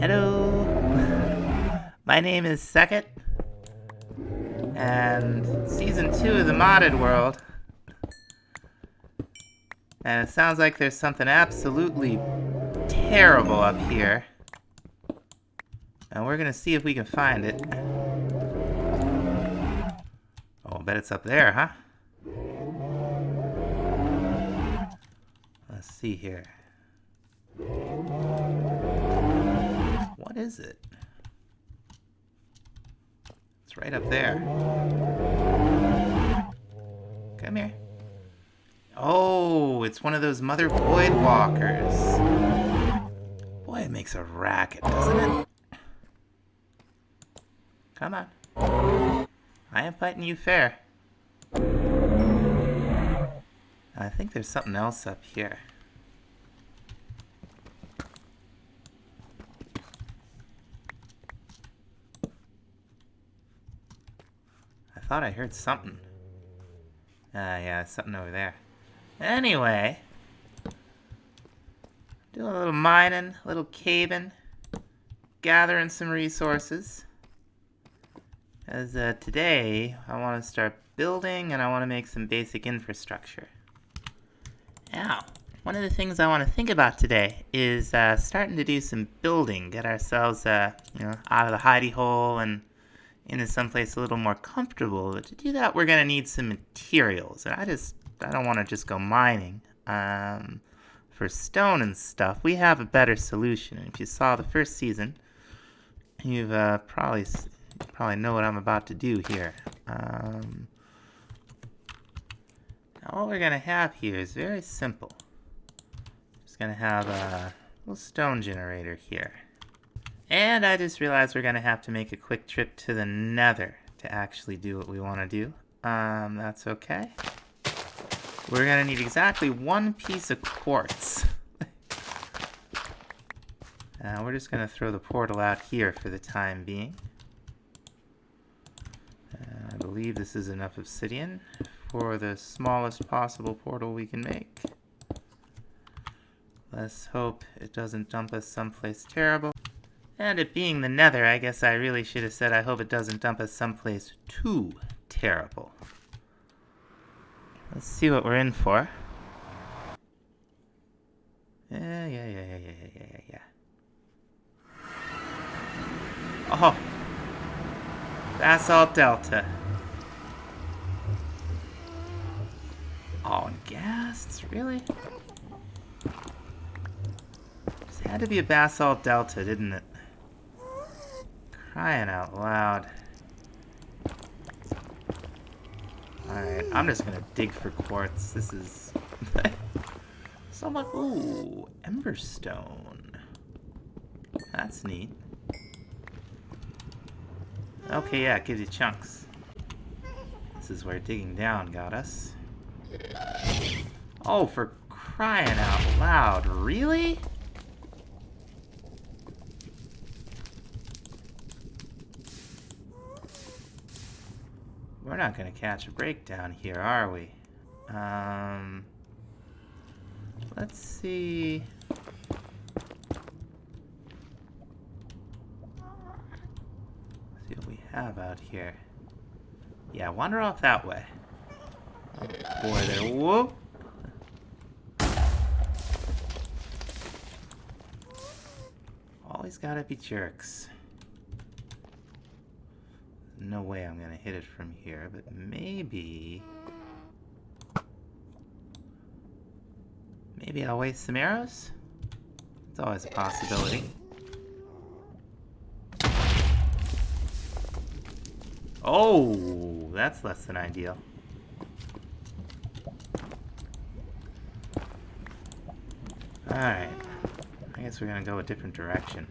Hello, my name is Second, and Season 2 of the Modded World. And it sounds like there's something absolutely terrible up here. And we're gonna see if we can find it. Oh, I bet it's up there, huh? Let's see here. What is it? It's right up there. Come here. Oh, it's one of those Mother Void Walkers. Boy, it makes a racket, doesn't it? Come on. I am fighting you fair. I think there's something else up here. I thought I heard something. Yeah, something over there. Anyway, doing a little mining, a little caving, gathering some resources. As today, I want to start building and I want to make some basic infrastructure. Now, one of the things I want to think about today is starting to do some building, get ourselves, out of the hidey hole and into someplace a little more comfortable. But to do that, we're gonna need some materials, and I don't want to just go mining for stone and stuff. We have a better solution, and if you saw the first season, you've probably know what I'm about to do here. Now what we're gonna have here is very simple. Just gonna have a little stone generator here. And I just realized we're gonna have to make a quick trip to the Nether to actually do what we want to do. That's okay. We're gonna need exactly one piece of quartz. We're just gonna throw the portal out here for the time being. I believe this is enough obsidian for the smallest possible portal we can make. Let's hope it doesn't dump us someplace terrible. And it being the Nether, I guess I really should have said I hope it doesn't dump us someplace too terrible. Let's see what we're in for. Yeah. Oh! Basalt Delta. Oh, and ghasts? Really? This had to be a Basalt Delta, didn't it? Crying out loud. Alright, I'm just gonna dig for quartz. This is so much. Ooh, Emberstone. That's neat. Okay, yeah, it gives you chunks. This is where digging down got us. Oh, for crying out loud, really? We're not gonna catch a break down here, are we? Let's see. See what we have out here. Yeah, wander off that way. Oh boy, there. Whoop! Always gotta be jerks. No way I'm gonna hit it from here, but maybe I'll waste some arrows? It's always a possibility. Oh, that's less than ideal. Alright. I guess we're gonna go a different direction.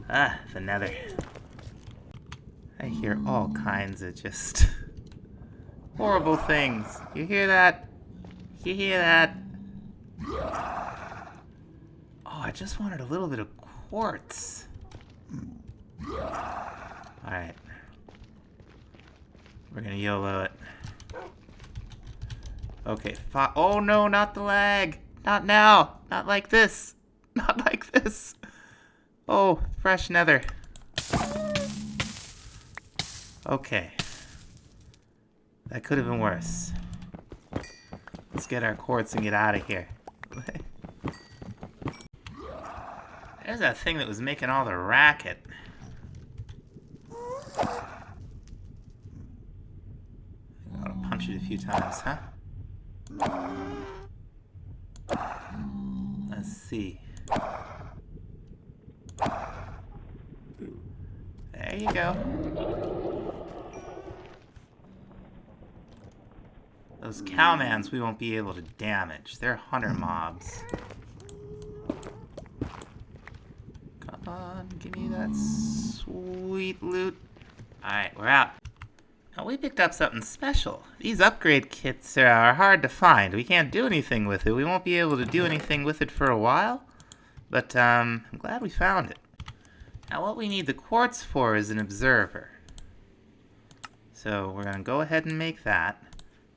Ah, the Nether. I hear all kinds of just horrible things. You hear that? You hear that? Oh, I just wanted a little bit of quartz. Alright. We're gonna YOLO it. Okay, oh no, not the lag! Not now! Not like this! Not like this! Oh, fresh nether. Okay. That could have been worse. Let's get our quartz and get out of here. There's that thing that was making all the racket. I want to punch it a few times, huh? Let's see. There you go. Those cowmans we won't be able to damage. They're hunter mobs. Come on, give me that sweet loot. Alright, we're out. Now we picked up something special. These upgrade kits are hard to find. We can't do anything with it. We won't be able to do anything with it for a while. But I'm glad we found it. Now what we need the quartz for is an observer. So we're going to go ahead and make that.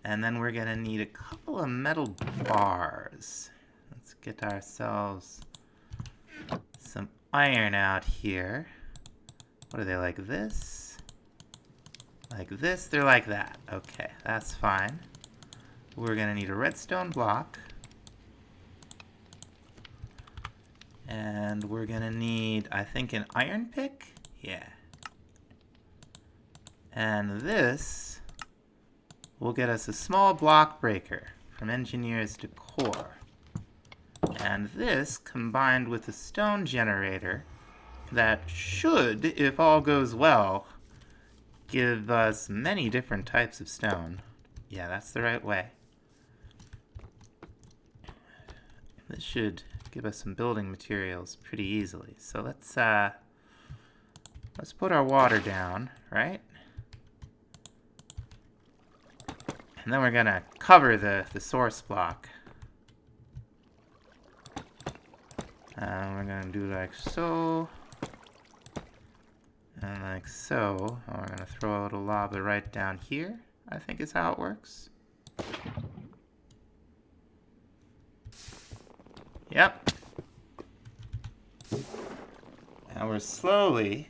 And then we're going to need a couple of metal bars. Let's get ourselves some iron out here. What are they, like this? Like this? They're like that. Okay, that's fine. We're going to need a redstone block. And we're going to need, I think, an iron pick? Yeah. And this will get us a small block breaker from engineers to core. And this, combined with a stone generator, that should, if all goes well, give us many different types of stone. Yeah, that's the right way. This should give us some building materials pretty easily. So let's put our water down, right? And then we're gonna cover the source block. We're gonna do like so. And like so. And we're gonna throw a little lava right down here, I think is how it works. Yep. Now we're slowly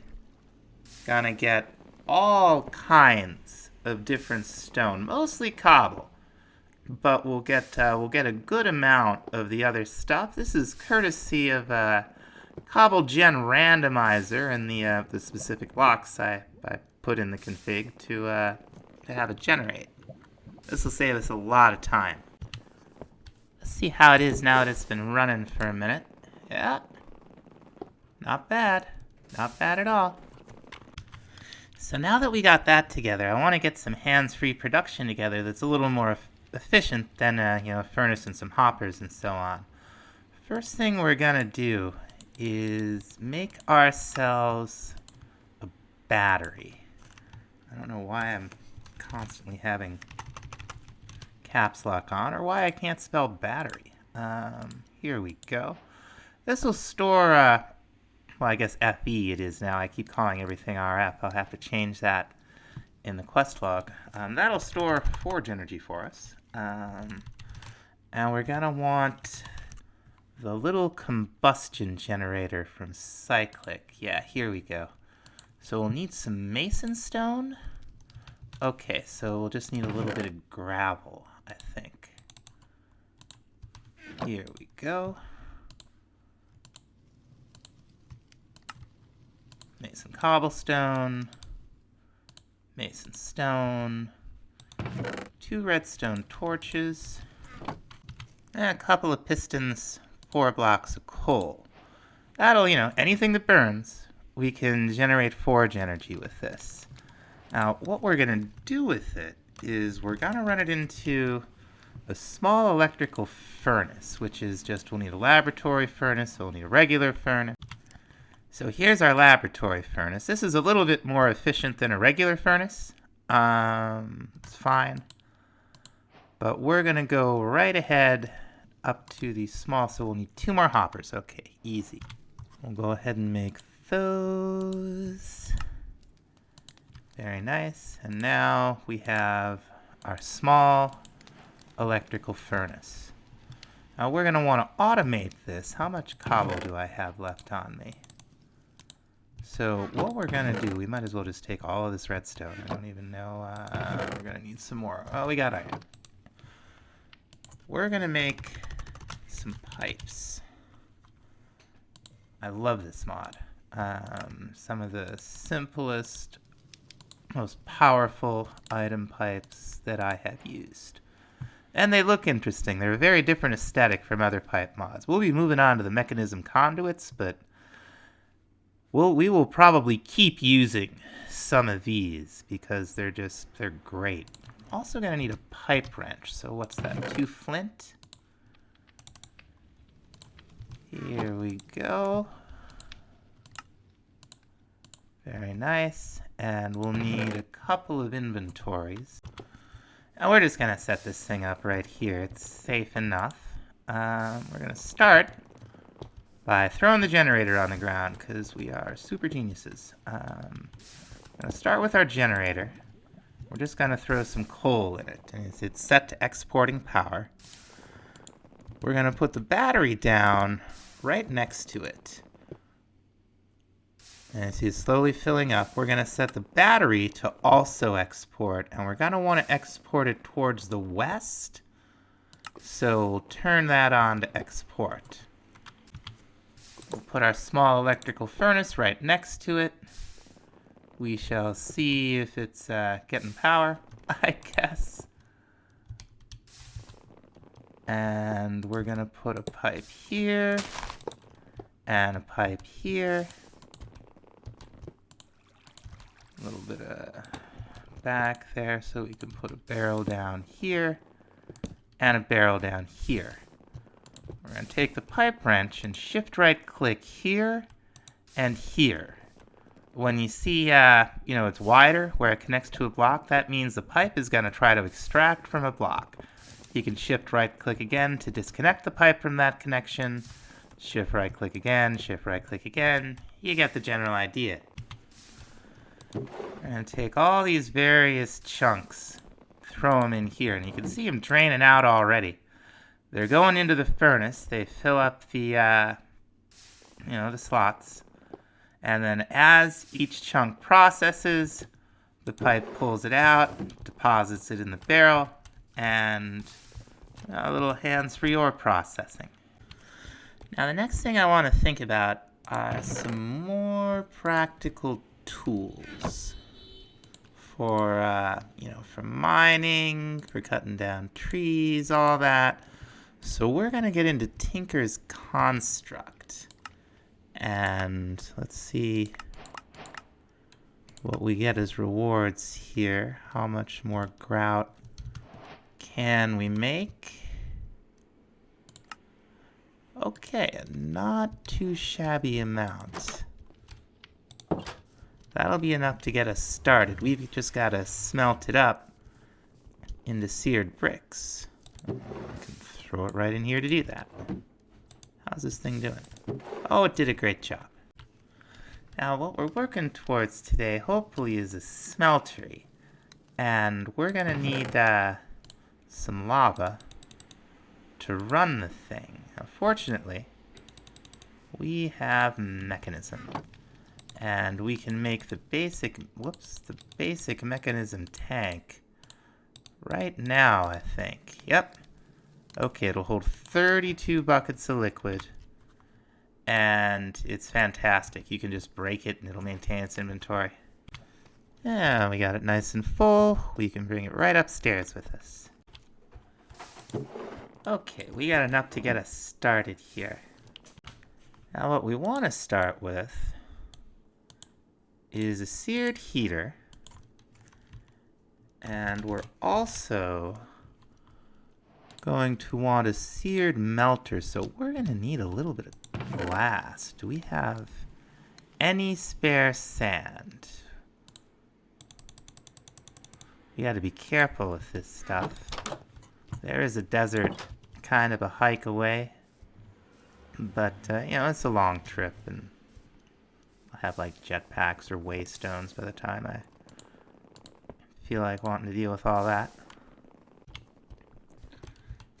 gonna get all kinds of different stone, mostly cobble, but we'll get a good amount of the other stuff. This is courtesy of Cobble Gen Randomizer and the specific blocks I put in the config to have it generate. This will save us a lot of time. Let's see how it is now that it's been running for a minute. Yeah, not bad. Not bad at all. So now that we got that together, I want to get some hands-free production together that's a little more efficient than a furnace and some hoppers and so on. First thing we're gonna do is make ourselves a battery. I don't know why I'm constantly having caps lock on, or why I can't spell battery. Here we go. This will store, well, I guess FE it is now. I keep calling everything RF. I'll have to change that in the quest log. That'll store forge energy for us. And we're gonna want the little combustion generator from Cyclic. Yeah, here we go. So we'll need some mason stone. Okay, so we'll just need a little bit of gravel, I think. Here we go. Mason cobblestone. Mason stone. 2 redstone torches. And a couple of pistons, 4 blocks of coal. That'll, anything that burns, we can generate forge energy with this. Now, what we're going to do with it is we're going to run it into a small electrical furnace, which is just, we'll need a laboratory furnace, we'll need a regular furnace. So here's our laboratory furnace. This is a little bit more efficient than a regular furnace. It's fine. But we're going to go right ahead up to the small, so we'll need 2 more hoppers. Okay, easy. We'll go ahead and make those. Very nice. And now we have our small electrical furnace. Now we're going to want to automate this. How much cobble do I have left on me? So what we're gonna do, we might as well just take all of this redstone. I don't even know, we're gonna need some more. Oh, we got iron. We're gonna make some pipes. I love this mod. Some of the simplest, most powerful item pipes that I have used. And they look interesting. They're a very different aesthetic from other pipe mods. We'll be moving on to the mechanism conduits, but we will probably keep using some of these because they're great. Also gonna need a pipe wrench. So what's that? 2 flint. Here we go. Very nice. And we'll need a couple of inventories. And we're just gonna set this thing up right here. It's safe enough. We're gonna start by throwing the generator on the ground because we are super geniuses. We're gonna start with our generator. We're just gonna throw some coal in it, and it's set to exporting power. We're gonna put the battery down right next to it. And as it's slowly filling up, we're gonna set the battery to also export, and we're gonna wanna export it towards the west. So we'll turn that on to export. We'll put our small electrical furnace right next to it. We shall see if it's getting power, I guess. And we're gonna put a pipe here and a pipe here. A little bit of back there so we can put a barrel down here and a barrel down here. We're going to take the pipe wrench and shift right click here and here. When you see, it's wider where it connects to a block, that means the pipe is going to try to extract from a block. You can shift right click again to disconnect the pipe from that connection. Shift right click again, shift right click again. You get the general idea. We're going to take all these various chunks, throw them in here, and you can see them draining out already. They're going into the furnace. They fill up the, the slots. And then as each chunk processes, the pipe pulls it out, deposits it in the barrel, and a little hands-free ore processing. Now the next thing I want to think about are some more practical tools for, for mining, for cutting down trees, all that. So we're going to get into Tinker's Construct. And let's see what we get as rewards here. How much more grout can we make? Okay, a not too shabby amount. That'll be enough to get us started. We've just got to smelt it up into seared bricks. I can throw it right in here to do that. How's this thing doing? Oh, it did a great job. Now, what we're working towards today, hopefully, is a smeltery. And we're going to need some lava to run the thing. Now, fortunately, we have mechanism. And we can make the basic mechanism tank right now, I think. Yep. Okay, it'll hold 32 buckets of liquid. And it's fantastic. You can just break it and it'll maintain its inventory. Yeah, we got it nice and full. We can bring it right upstairs with us. Okay, we got enough to get us started here. Now what we want to start with is a seared heater, and we're also going to want a seared melter, so we're going to need a little bit of glass. Do we have any spare sand? We got to be careful with this stuff. There is a desert kind of a hike away, but it's a long trip, and I'll have like jetpacks or waystones by the time I feel like wanting to deal with all that.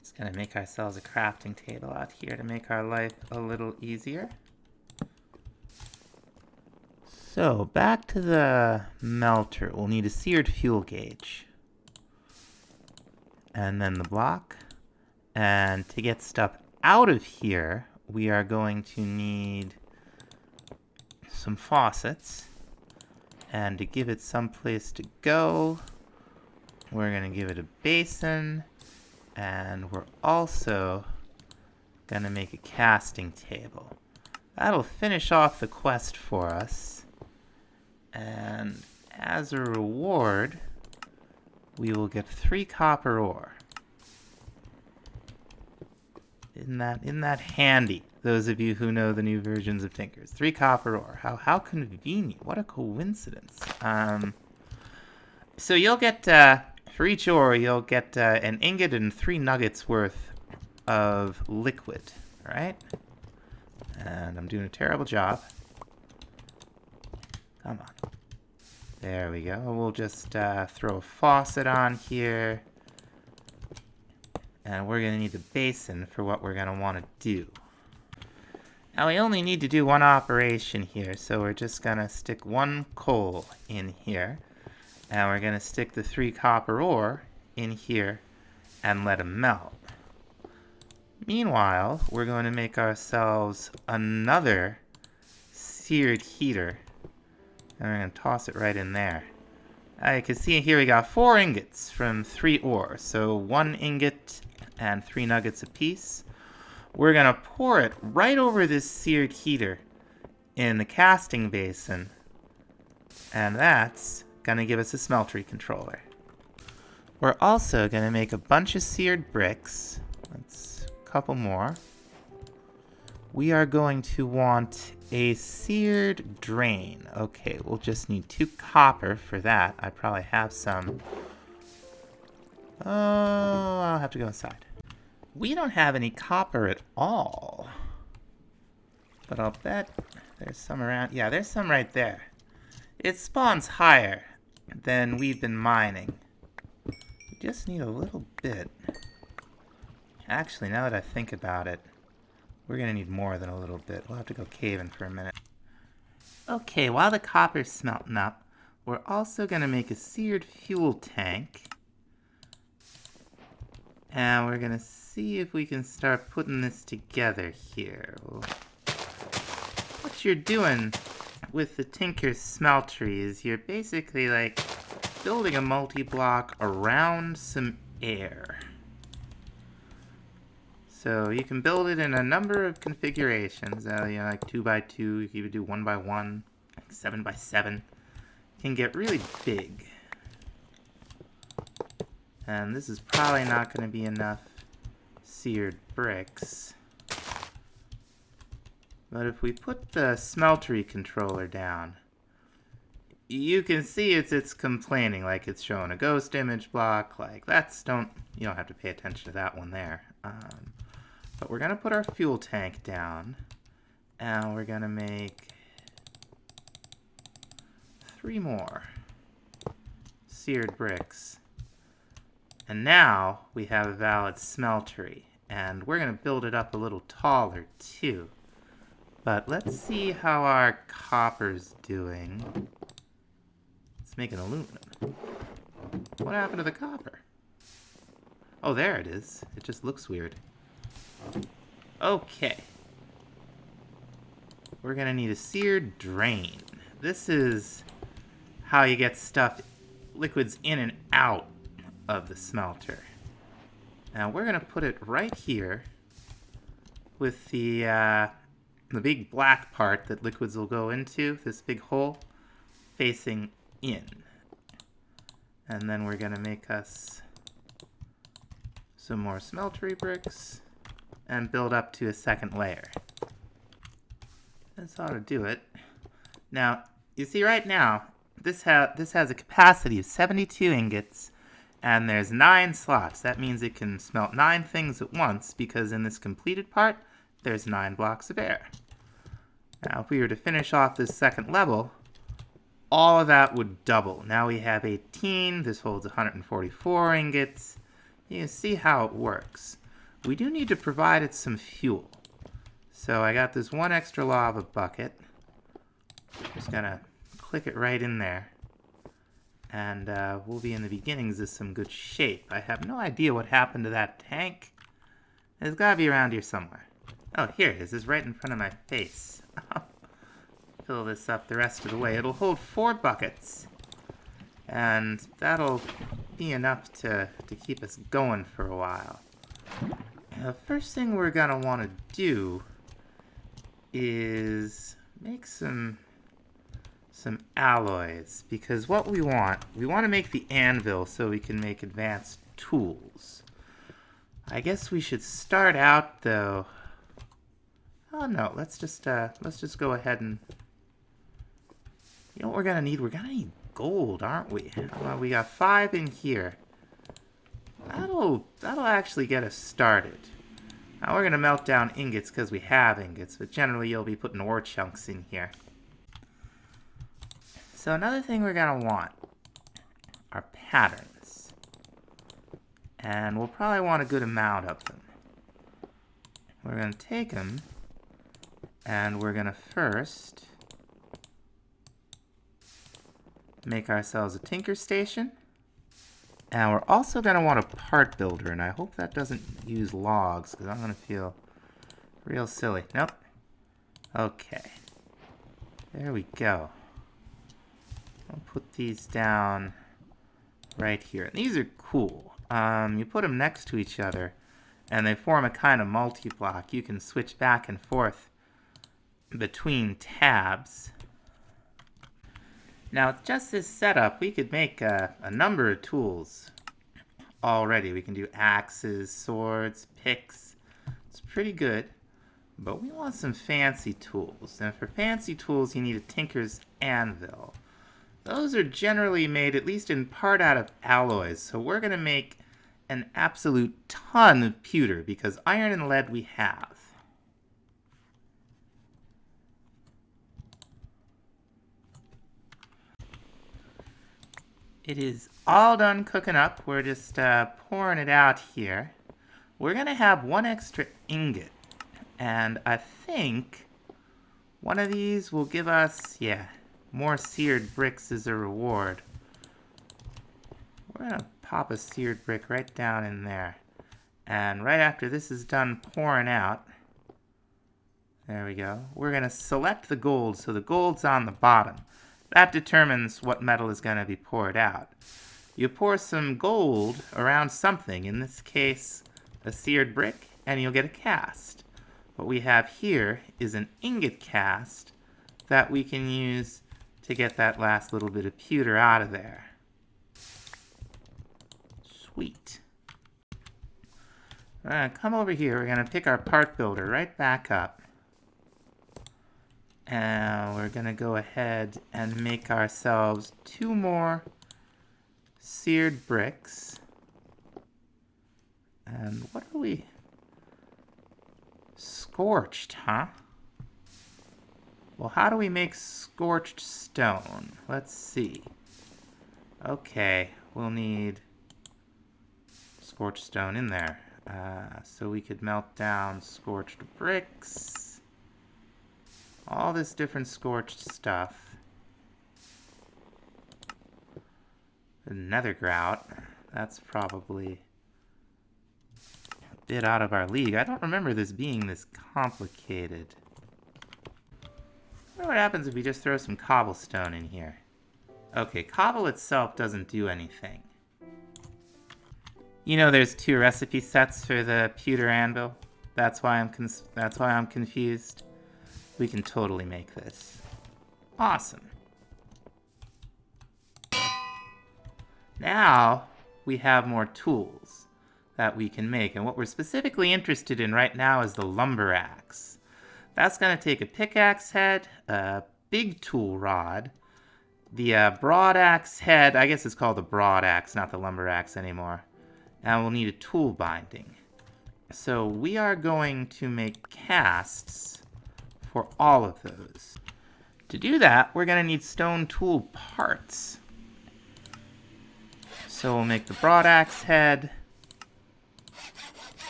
Just gonna make ourselves a crafting table out here to make our life a little easier. So, back to the melter. We'll need a seared fuel gauge. And then the block. And to get stuff out of here, we are going to need some faucets. And to give it some place to go, we're going to give it a basin. And we're also going to make a casting table. That'll finish off the quest for us. And as a reward, we will get 3 copper ore. Isn't that handy? Those of you who know the new versions of Tinkers. 3 copper ore. How convenient. What a coincidence. So you'll get, for each ore, you'll get an ingot and 3 nuggets worth of liquid. Alright? And I'm doing a terrible job. Come on. There we go. We'll just throw a faucet on here. And we're going to need the basin for what we're going to want to do. Now we only need to do one operation here, so we're just going to stick 1 coal in here. And we're going to stick the 3 copper ore in here and let them melt. Meanwhile, we're going to make ourselves another seared heater. And we're going to toss it right in there. You can see here we got 4 ingots from 3 ore. So 1 ingot and 3 nuggets apiece. We're going to pour it right over this seared heater in the casting basin. And that's going to give us a smeltery controller. We're also going to make a bunch of seared bricks. That's a couple more. We are going to want a seared drain. Okay, we'll just need 2 copper for that. I probably have some. Oh, I'll have to go inside. We don't have any copper at all. But I'll bet there's some around. Yeah, there's some right there. It spawns higher than we've been mining. We just need a little bit. Actually, now that I think about it, we're going to need more than a little bit. We'll have to go caving for a minute. Okay, while the copper's smelting up, we're also going to make a seared fuel tank. And we're going to see if we can start putting this together here. What you're doing with the Tinker's Smeltery is you're basically like building a multi-block around some air. So you can build it in a number of configurations. Like 2x2, you can even do 1x1, like 7x7. It can get really big. And this is probably not going to be enough seared bricks. But if we put the smeltery controller down, you can see it's complaining, like it's showing a ghost image block. Like you don't have to pay attention to that one there. But we're going to put our fuel tank down, and we're going to make 3 more seared bricks. And now we have a valid smeltery, and we're going to build it up a little taller too. But let's see how our copper's doing. Let's make an aluminum. What happened to the copper? Oh, there it is. It just looks weird. Okay. We're going to need a seared drain. This is how you get liquids in and out of the smelter. Now we're going to put it right here with the big black part that liquids will go into, this big hole, facing in. And then we're going to make us some more smeltery bricks and build up to a second layer. That's how to do it. Now, you see right now, this has a capacity of 72 ingots, and there's 9 slots. That means it can smelt 9 things at once, because in this completed part, there's 9 blocks of air. Now, if we were to finish off this second level, all of that would double. Now we have 18. This holds 144 ingots. You can see how it works. We do need to provide it some fuel. So I got this 1 extra lava bucket. Just gonna click it right in there. And we'll be in the beginnings of some good shape. I have no idea what happened to that tank. It's gotta be around here somewhere. Oh, here it is. It's right in front of my face. Fill this up the rest of the way. It'll hold 4 buckets. And that'll be enough to keep us going for a while. The first thing we're gonna want to do is make some alloys, because what we want to make the anvil so we can make advanced tools. I guess we should start out though. Oh no, let's just go ahead and, you know what we're gonna need? We're gonna need gold, aren't we? Well, we got 5 in here. That'll actually get us started. Now we're gonna melt down ingots because we have ingots, but generally you'll be putting ore chunks in here. So another thing we're gonna want are patterns. And we'll probably want a good amount of them. We're gonna take them and we're gonna first make ourselves a tinker station. And we're also going to want a part builder, and I hope that doesn't use logs, because I'm going to feel real silly. Nope. Okay. There we go. I'll put these down right here. And these are cool. You put them next to each other, and they form a kind of multi-block. You can switch back and forth between tabs. Now, with just this setup, we could make a number of tools already. We can do axes, swords, picks. It's pretty good, but we want some fancy tools. And for fancy tools, you need a tinker's anvil. Those are generally made, at least in part, out of alloys. So we're going to make an absolute ton of pewter, because iron and lead we have. It is all done cooking up. We're just pouring it out here. We're going to have 1 extra ingot. And I think one of these will give us, yeah, more seared bricks as a reward. We're going to pop a seared brick right down in there. And right after this is done pouring out, there we go, we're going to select the gold, so the gold's on the bottom. That determines what metal is going to be poured out. You pour some gold around something, in this case a seared brick, and you'll get a cast. What we have here is an ingot cast that we can use to get that last little bit of pewter out of there. Sweet. We're going to come over here, we're going to pick our part builder right back up. And we're going to go ahead and make ourselves 2 more seared bricks. And what are we? Scorched, huh? Well, how do we make scorched stone? Let's see. Okay, we'll need scorched stone in there. So we could melt down scorched bricks. All this different scorched stuff. The nether grout. That's probably a bit out of our league. I don't remember this being this complicated. I wonder what happens if we just throw some cobblestone in here. Okay, cobble itself doesn't do anything. You know, there's 2 recipe sets for the pewter anvil. That's why I'm confused. We can totally make this. Awesome. Now we have more tools that we can make, and what we're specifically interested in right now is the lumber axe. That's going to take a pickaxe head, a big tool rod, the broad axe head. I guess it's called the broad axe, not the lumber axe anymore. And we'll need a tool binding. So we are going to make casts for all of those. To do that, we're going to need stone tool parts. So we'll make the broad axe head,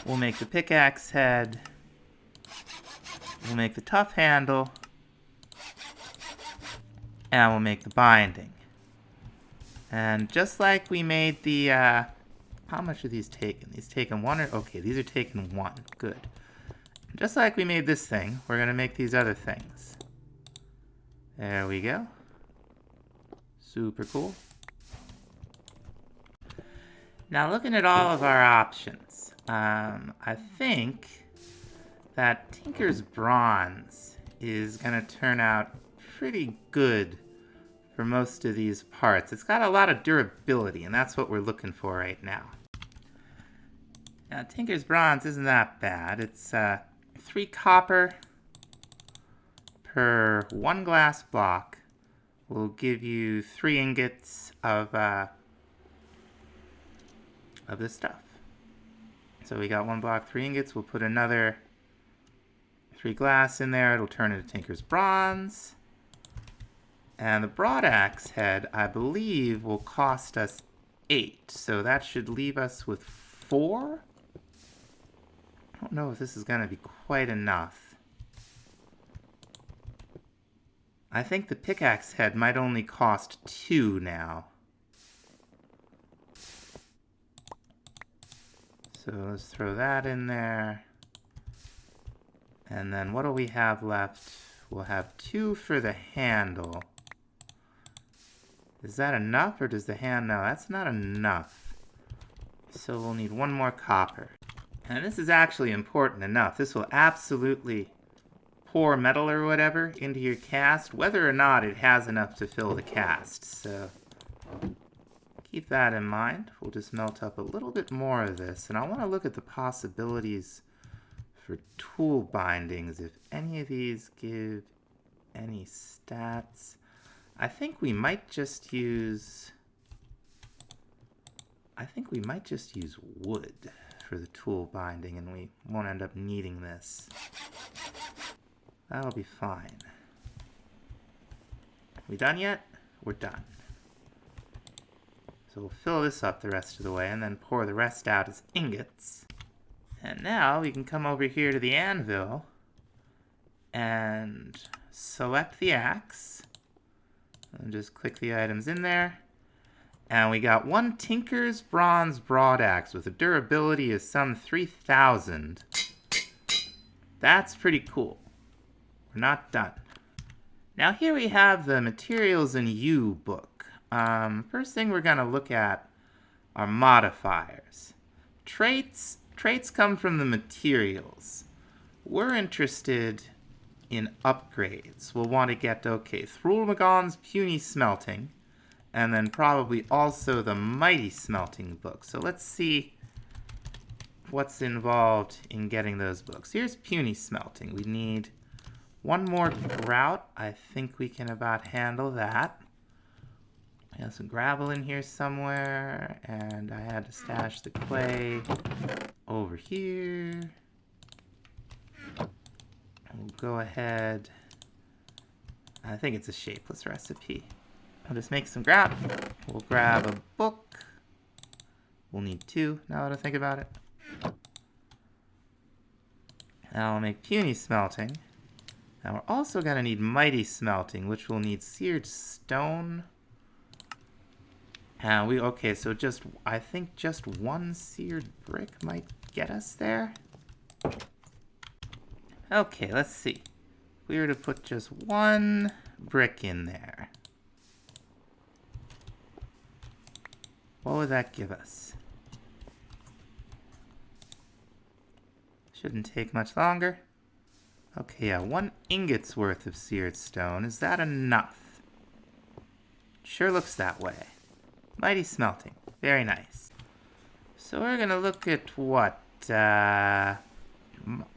we'll make the pickaxe head, we'll make the tough handle, And we'll make the binding. And just like we made the, how much are these taken? These taken 1 or, okay, these are taken 1, good. Just like we made this thing, we're gonna make these other things. There we go. Super cool. Now looking at all of our options, I think that Tinker's Bronze is gonna turn out pretty good for most of these parts. It's got a lot of durability, and that's what we're looking for right now. Now Tinker's Bronze isn't that bad. It's 3 copper per 1 glass block will give you 3 ingots of this stuff. So we got 1 block, 3 ingots. We'll put another 3 glass in there. It'll turn into Tinker's Bronze. And the broad axe head, I believe, will cost us 8. So that should leave us with 4. I don't know if this is going to be quite enough. I think the pickaxe head might only cost 2 now. So let's throw that in there. And then what do we have left? We'll have 2 for the handle. Is that enough, or does the hand... No, that's not enough. So we'll need 1 more copper. And this is actually important enough. This will absolutely pour metal or whatever into your cast, whether or not it has enough to fill the cast. So keep that in mind. We'll just melt up a little bit more of this. And I want to look at the possibilities for tool bindings, if any of these give any stats. I think we might just use wood for the tool binding, and we won't end up needing this. That'll be fine. We done yet? We're done. So we'll fill this up the rest of the way and then pour the rest out as ingots. And now we can come over here to the anvil and select the axe. And just click the items in there. And we got 1 Tinker's Bronze broad axe with a durability of some 3,000. That's pretty cool. We're not done. Now here we have the Materials in You book. First thing we're going to look at are modifiers. Traits come from the materials. We're interested in upgrades. We'll want to get, okay, Thrulmagon's Puny Smelting, and then probably also the Mighty Smelting book. So let's see what's involved in getting those books. Here's Puny Smelting. We need 1 more grout. I think we can about handle that. I have some gravel in here somewhere, and I had to stash the clay over here. We'll go ahead. I think it's a shapeless recipe. I'll just make some grout. We'll grab a book. We'll need 2 now that I think about it. Now I'll make Puny Smelting. Now we're also going to need Mighty Smelting, which will need seared stone. And okay, so I think just 1 seared brick might get us there. Okay, let's see. If we were to put just 1 brick in there, what would that give us? Shouldn't take much longer. Okay, yeah, 1 ingot's worth of seared stone. Is that enough? Sure looks that way. Mighty Smelting. Very nice. So we're going to look at what?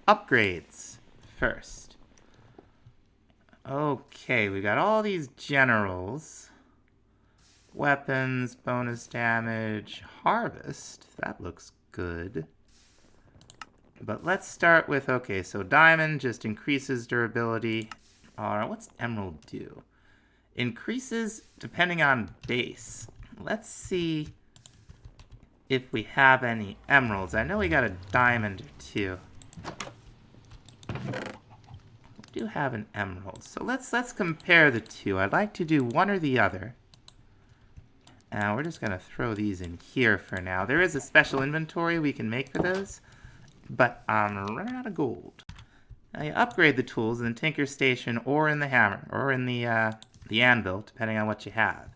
Upgrades first. Okay, we got all these generals. Weapons, bonus damage, harvest. That looks good. But let's start with, okay, so diamond just increases durability. Alright, what's emerald do? Increases depending on base. Let's see if we have any emeralds. I know we got a diamond or 2. do have an emerald. So let's compare the two. I'd like to do one or the other. And we're just going to throw these in here for now. There is a special inventory we can make for those, but I'm running out of gold. Now you upgrade the tools in the Tinker Station or in the hammer or in the anvil, depending on what you have.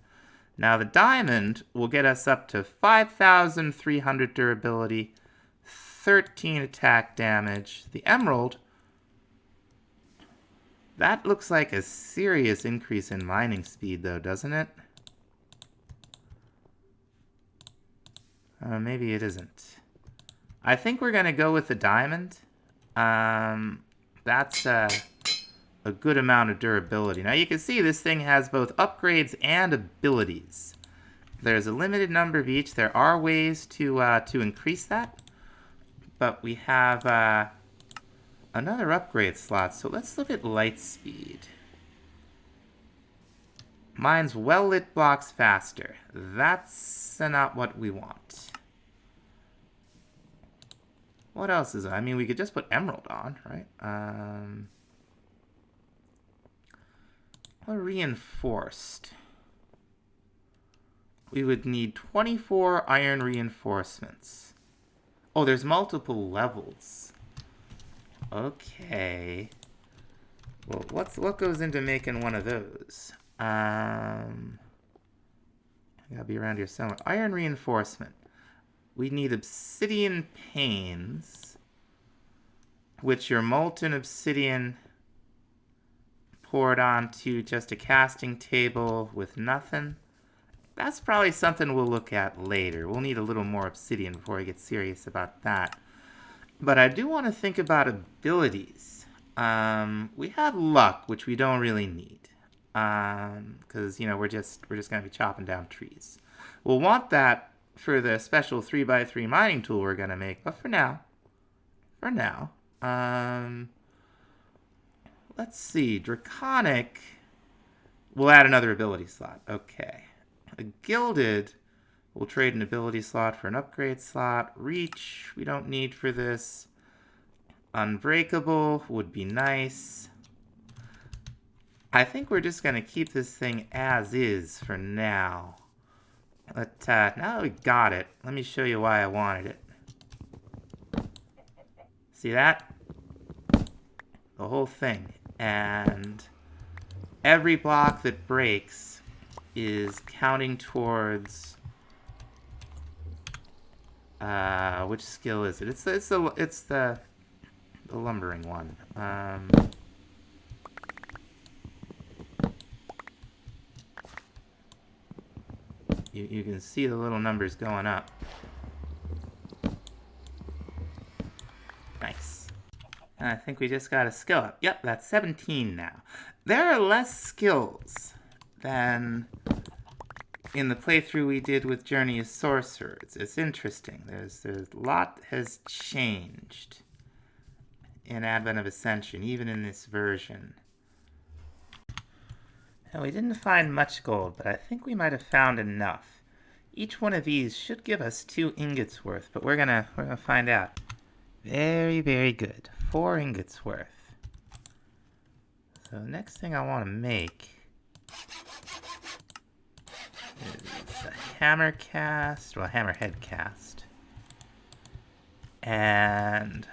Now the diamond will get us up to 5,300 durability, 13 attack damage. The emerald, that looks like a serious increase in mining speed though, doesn't it? Maybe it isn't. I think we're going to go with the diamond. That's a good amount of durability. Now you can see this thing has both upgrades and abilities. There's a limited number of each. There are ways to increase that. But we have another upgrade slot. So let's look at light speed. Mine's well-lit blocks faster. That's not what we want. What else is it? I mean, we could just put emerald on, right? Or reinforced. We would need 24 iron reinforcements. Oh, there's multiple levels. Okay. Well, what goes into making one of those? I gotta be around here somewhere. Iron reinforcement. We need obsidian panes, which are molten obsidian poured onto just a casting table with nothing. That's probably something we'll look at later. We'll need a little more obsidian before we get serious about that. But I do want to think about abilities. We have luck, which we don't really need. Because, you know, we're just going to be chopping down trees. We'll want that for the special 3x3 mining tool we're going to make. But for now, let's see. Draconic, we'll add another ability slot. Okay. A Gilded, we'll trade an ability slot for an upgrade slot. Reach, we don't need for this. Unbreakable would be nice. I think we're just going to keep this thing as is for now. But now that we got it, let me show you why I wanted it. See that? The whole thing. And every block that breaks is counting towards... which skill is it? It's the lumbering one. You can see the little numbers going up. Nice. And I think we just got a skill up. Yep, that's 17 now. There are less skills than in the playthrough we did with Journey of Sorcerer. It's interesting. There's a lot has changed in Advent of Ascension, even in this version. Now, we didn't find much gold, but I think we might have found enough. Each one of these should give us 2 ingots worth, but we're gonna find out. Very, very good. 4 ingots worth. So the next thing I want to make is a hammer cast, well, hammerhead cast, and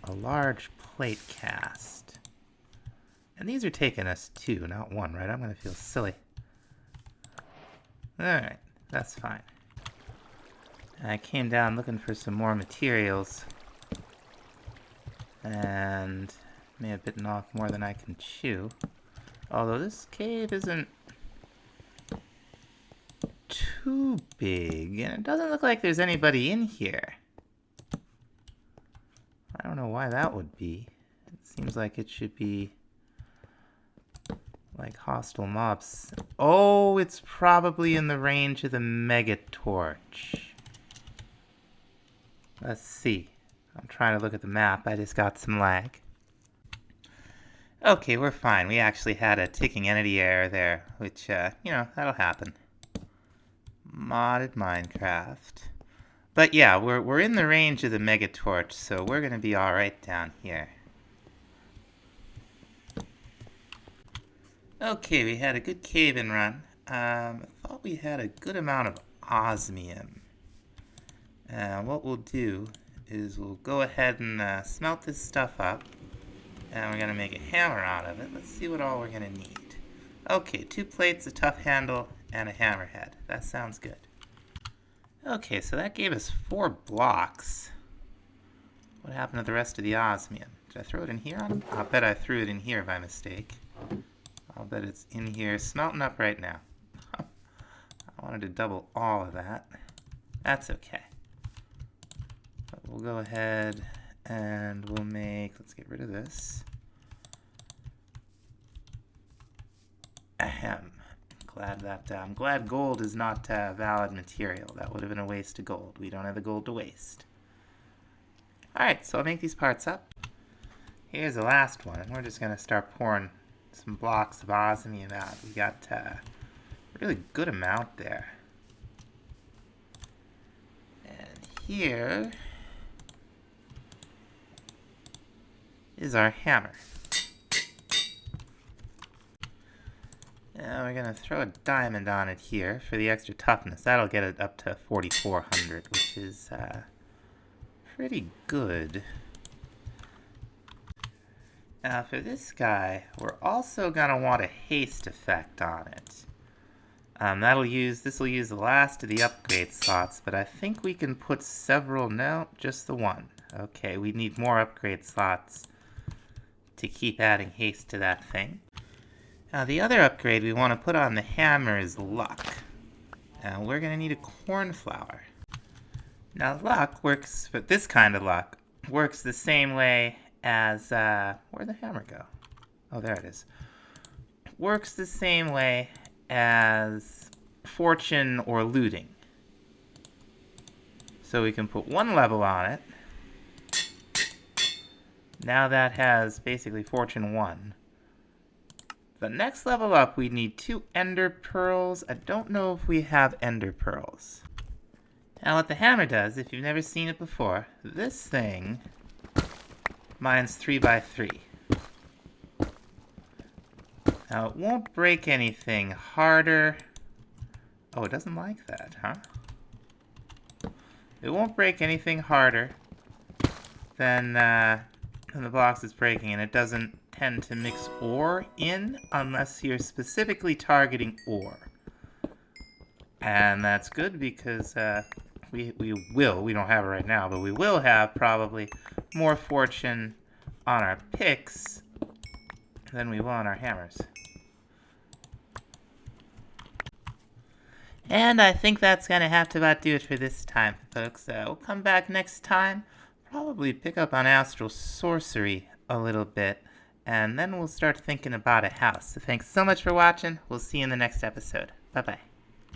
a large plate cast. And these are taking us 2, not 1, right? I'm going to feel silly. Alright, that's fine. I came down looking for some more materials. And may have bitten off more than I can chew. Although this cave isn't too big, and it doesn't look like there's anybody in here. I don't know why that would be. It seems like it should be like hostile mobs. Oh, it's probably in the range of the mega torch. Let's see. I'm trying to look at the map. I just got some lag. Okay, we're fine. We actually had a ticking entity error there, which, you know, that'll happen. Modded Minecraft. But yeah, we're in the range of the mega torch, so we're gonna be alright down here. Okay, we had a good cave-in run. I thought we had a good amount of osmium. What we'll do is we'll go ahead and smelt this stuff up. And we're going to make a hammer out of it. Let's see what all we're going to need. Okay, 2 plates, a tough handle, and a hammerhead. That sounds good. Okay, so that gave us 4 blocks. What happened to the rest of the osmium? Did I throw it in here? I'll bet I threw it in here by mistake. I'll bet it's in here smelting up right now. I wanted to double all of that. That's okay. But we'll go ahead and we'll make, let's get rid of this. Ahem. I'm glad gold is not valid material. That would have been a waste of gold. We don't have the gold to waste. Alright, so I'll make these parts up. Here's the last one. We're just going to start pouring some blocks of osmium out. We got a really good amount there. And here is our hammer. Now we're going to throw a diamond on it here for the extra toughness. That'll get it up to 4,400, which is pretty good. Now for this guy, we're also going to want a haste effect on it. This will use the last of the upgrade slots, but I think we can put several, no, just the one. Okay, we need more upgrade slots to keep adding haste to that thing. Now the other upgrade we want to put on the hammer is luck. Now we're going to need a cornflower. Now luck works, but this kind of luck works the same way as, where'd the hammer go? Oh, there it is. Works the same way as fortune or looting. So we can put 1 level on it. Now that has basically fortune 1. The next level up, we need 2 ender pearls. I don't know if we have ender pearls. Now what the hammer does, if you've never seen it before, this thing mines 3 by 3. Now it won't break anything harder. Oh, it doesn't like that, huh? It won't break anything harder than the box it's breaking, and it doesn't tend to mix ore in unless you're specifically targeting ore. And that's good because we don't have it right now, but we will have probably more fortune on our picks than we will on our hammers. And I think that's going to have to about do it for this time, folks. We'll come back next time, probably pick up on astral sorcery a little bit, and then we'll start thinking about a house. So thanks so much for watching. We'll see you in the next episode. Bye-bye.